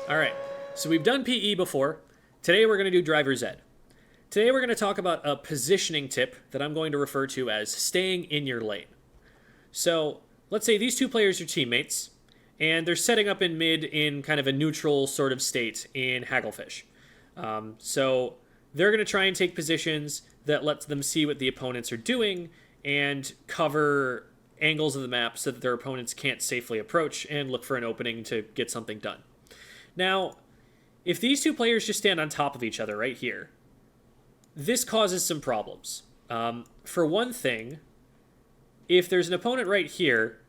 Alright, so we've done PE before. Today we're going to do driver's ed. Today we're going to talk about a positioning tip that I'm going to refer to as staying in your lane. So let's say these two players are teammates, and they're setting up in mid in kind of a neutral sort of state in Hagglefish. So they're going to try and take positions that lets them see what the opponents are doing and cover angles of the map so that their opponents can't safely approach and look for an opening to get something done. Now, if these two players just stand on top of each other right here, this causes some problems. For one thing, if there's an opponent right here,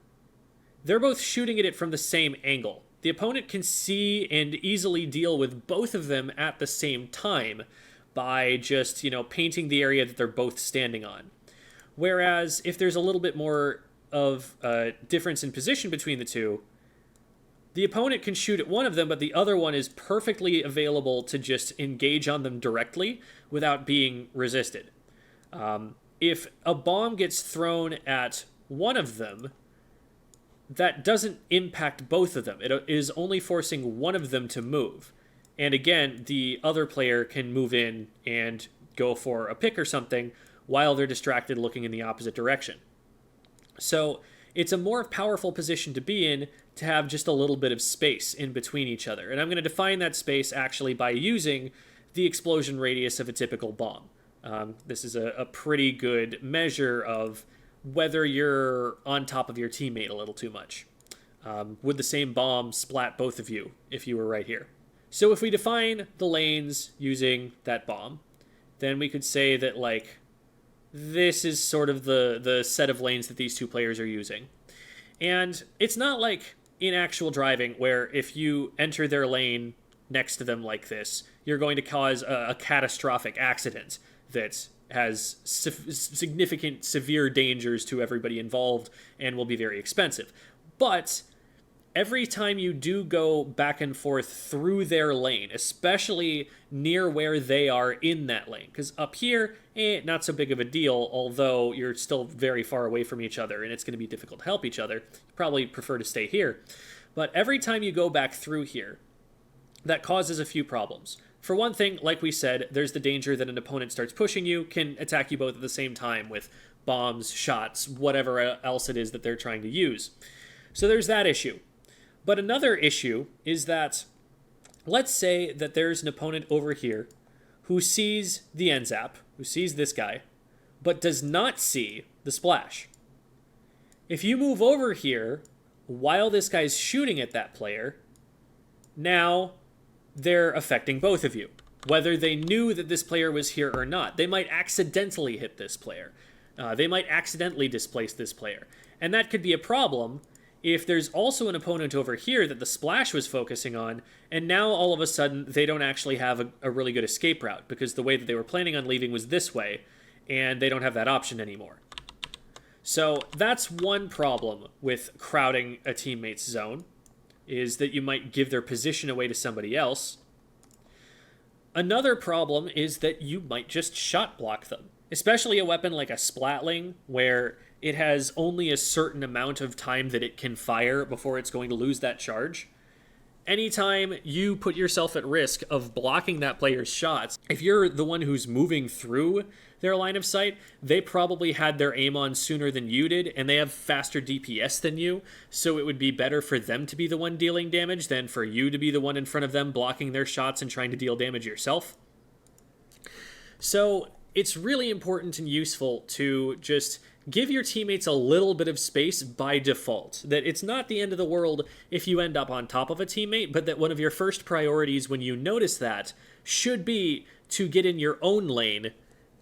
they're both shooting at it from the same angle. The opponent can see and easily deal with both of them at the same time by just, painting the area that they're both standing on. Whereas if there's a little bit more of a difference in position between the two, the opponent can shoot at one of them, but the other one is perfectly available to just engage on them directly without being resisted. If a bomb gets thrown at one of them, that doesn't impact both of them. It is only forcing one of them to move. And again, the other player can move in and go for a pick or something while they're distracted looking in the opposite direction. So it's a more powerful position to be in to have just a little bit of space in between each other. And I'm going to define that space actually by using the explosion radius of a typical bomb. This is a pretty good measure of whether you're on top of your teammate a little too much. Would the same bomb splat both of you if you were right here? So if we define the lanes using that bomb, then we could say that, this is sort of the set of lanes that these two players are using. And it's not like in actual driving where if you enter their lane next to them like this, you're going to cause a catastrophic accident that has significant, severe dangers to everybody involved and will be very expensive. But every time you do go back and forth through their lane, especially near where they are in that lane, because up here, not so big of a deal, although you're still very far away from each other and it's going to be difficult to help each other. You probably prefer to stay here. But every time you go back through here, that causes a few problems. For one thing, like we said, there's the danger that an opponent starts pushing you, can attack you both at the same time with bombs, shots, whatever else it is that they're trying to use. So there's that issue. But another issue is that, let's say that there's an opponent over here who sees the NZAP, who sees this guy, but does not see the splash. If you move over here while this guy's shooting at that player, now they're affecting both of you, whether they knew that this player was here or not. They might accidentally hit this player. They might accidentally displace this player. And that could be a problem if there's also an opponent over here that the splash was focusing on, and now all of a sudden they don't actually have a really good escape route because the way that they were planning on leaving was this way, and they don't have that option anymore. So that's one problem with crowding a teammate's zone, is that you might give their position away to somebody else. Another problem is that you might just shot block them, especially a weapon like a splatling, where it has only a certain amount of time that it can fire before it's going to lose that charge. Anytime you put yourself at risk of blocking that player's shots, if you're the one who's moving through their line of sight, they probably had their aim on sooner than you did, and they have faster DPS than you, so it would be better for them to be the one dealing damage than for you to be the one in front of them blocking their shots and trying to deal damage yourself. So it's really important and useful to just give your teammates a little bit of space by default. That it's not the end of the world if you end up on top of a teammate, but that one of your first priorities when you notice that should be to get in your own lane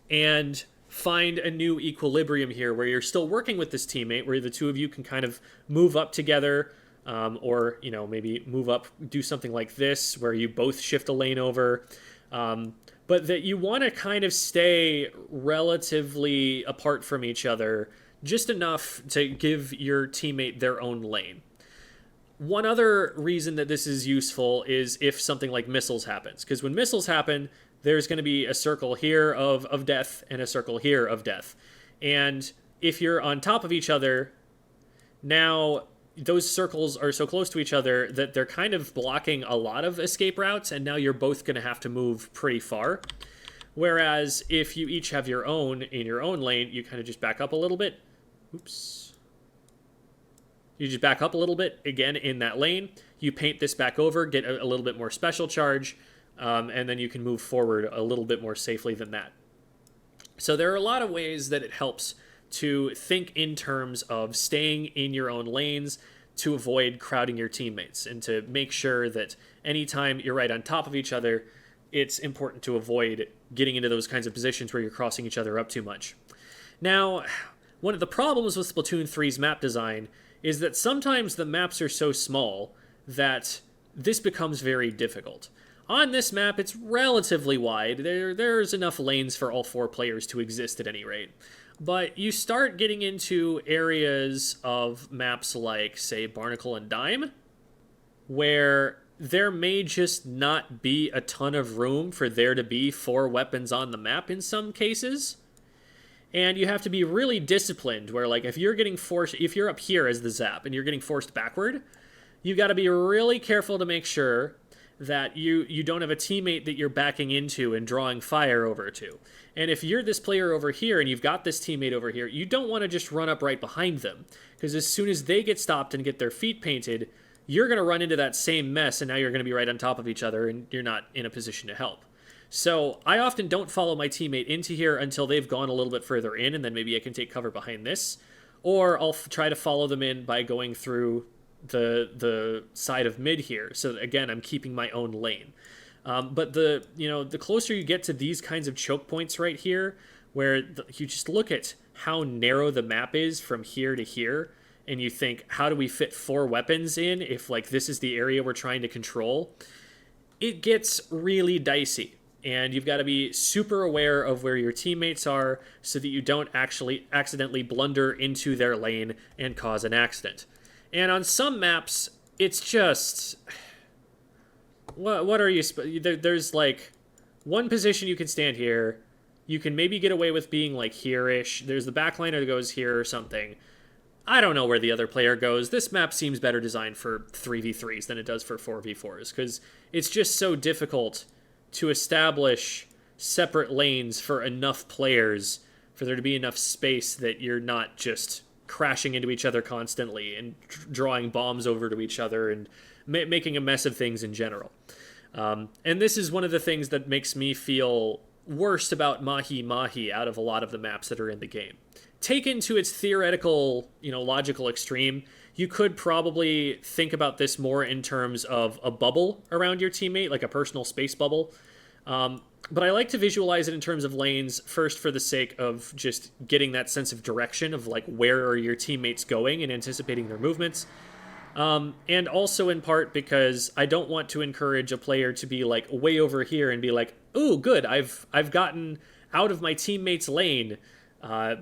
and find a new equilibrium here where you're still working with this teammate, where the two of you can kind of move up together, or, maybe move up, do something like this where you both shift a lane over. But that you want to kind of stay relatively apart from each other, just enough to give your teammate their own lane. One other reason that this is useful is if something like missiles happens, because when missiles happen, there's going to be a circle here of death and a circle here of death. And if you're on top of each other, Now, those circles are so close to each other that they're kind of blocking a lot of escape routes, and now you're both going to have to move pretty far. Whereas if you each have your own in your own lane, you kind of just back up a little bit. Oops. You just back up a little bit, again, in that lane. You paint this back over, get a little bit more special charge, and then you can move forward a little bit more safely than that. So there are a lot of ways that it helps to think in terms of staying in your own lanes to avoid crowding your teammates, and to make sure that anytime you're right on top of each other, it's important to avoid getting into those kinds of positions where you're crossing each other up too much. Now, one of the problems with Splatoon 3's map design is that sometimes the maps are so small that this becomes very difficult. On this map, it's relatively wide. There's enough lanes for all 4 players to exist at any rate. But you start getting into areas of maps like, say, Barnacle and Dime, where there may just not be a ton of room for there to be 4 weapons on the map in some cases. And you have to be really disciplined, where, like, if you're up here as the Zap and you're getting forced backward, you got to be really careful to make sure that you don't have a teammate that you're backing into and drawing fire over to. And if you're this player over here and you've got this teammate over here, you don't want to just run up right behind them, because as soon as they get stopped and get their feet painted, you're going to run into that same mess, and now you're going to be right on top of each other, and you're not in a position to help. So I often don't follow my teammate into here until they've gone a little bit further in, and then maybe I can take cover behind this. Or I'll try to follow them in by going through the side of mid here. So that, again, I'm keeping my own lane. But the closer you get to these kinds of choke points right here, where you just look at how narrow the map is from here to here, and you think, how do we fit 4 weapons in if, like, this is the area we're trying to control? It gets really dicey. And you've got to be super aware of where your teammates are so that you don't actually accidentally blunder into their lane and cause an accident. And on some maps, it's just... What are you... There's, like, one position you can stand here. You can maybe get away with being, like, here-ish. There's the backliner that goes here or something. I don't know where the other player goes. This map seems better designed for 3v3s than it does for 4v4s, because it's just so difficult to establish separate lanes for enough players for there to be enough space that you're not just crashing into each other constantly and drawing bombs over to each other and making a mess of things in general. And this is one of the things that makes me feel worst about Mahi Mahi out of a lot of the maps that are in the game. Taken to its theoretical, logical extreme, you could probably think about this more in terms of a bubble around your teammate, like a personal space bubble. But I like to visualize it in terms of lanes, first for the sake of just getting that sense of direction of, like, where are your teammates going and anticipating their movements. And also in part because I don't want to encourage a player to be, like, way over here and be like, "Ooh, good, I've gotten out of my teammate's lane,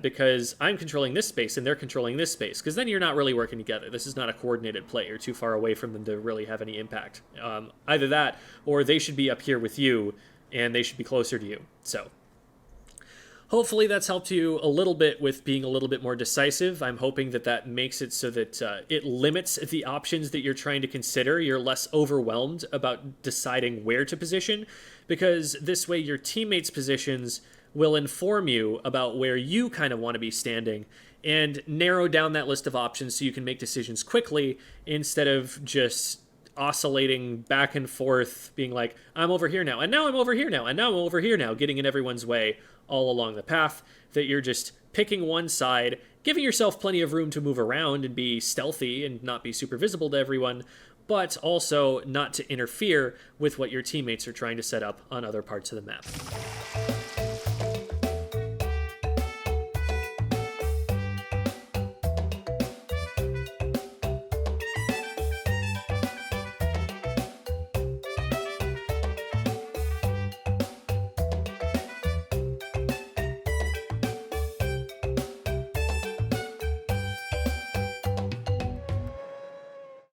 because I'm controlling this space and they're controlling this space," because then you're not really working together. This is not a coordinated play. You're too far away from them to really have any impact. Either that, or they should be up here with you and they should be closer to you. So hopefully that's helped you a little bit with being a little bit more decisive. I'm hoping that makes it so that it limits the options that you're trying to consider. You're less overwhelmed about deciding where to position, because this way your teammates' positions will inform you about where you kind of want to be standing and narrow down that list of options so you can make decisions quickly instead of just oscillating back and forth, being like, I'm over here now, and now I'm over here now, and now I'm over here now, getting in everyone's way all along the path. That you're just picking one side, giving yourself plenty of room to move around and be stealthy and not be super visible to everyone, but also not to interfere with what your teammates are trying to set up on other parts of the map.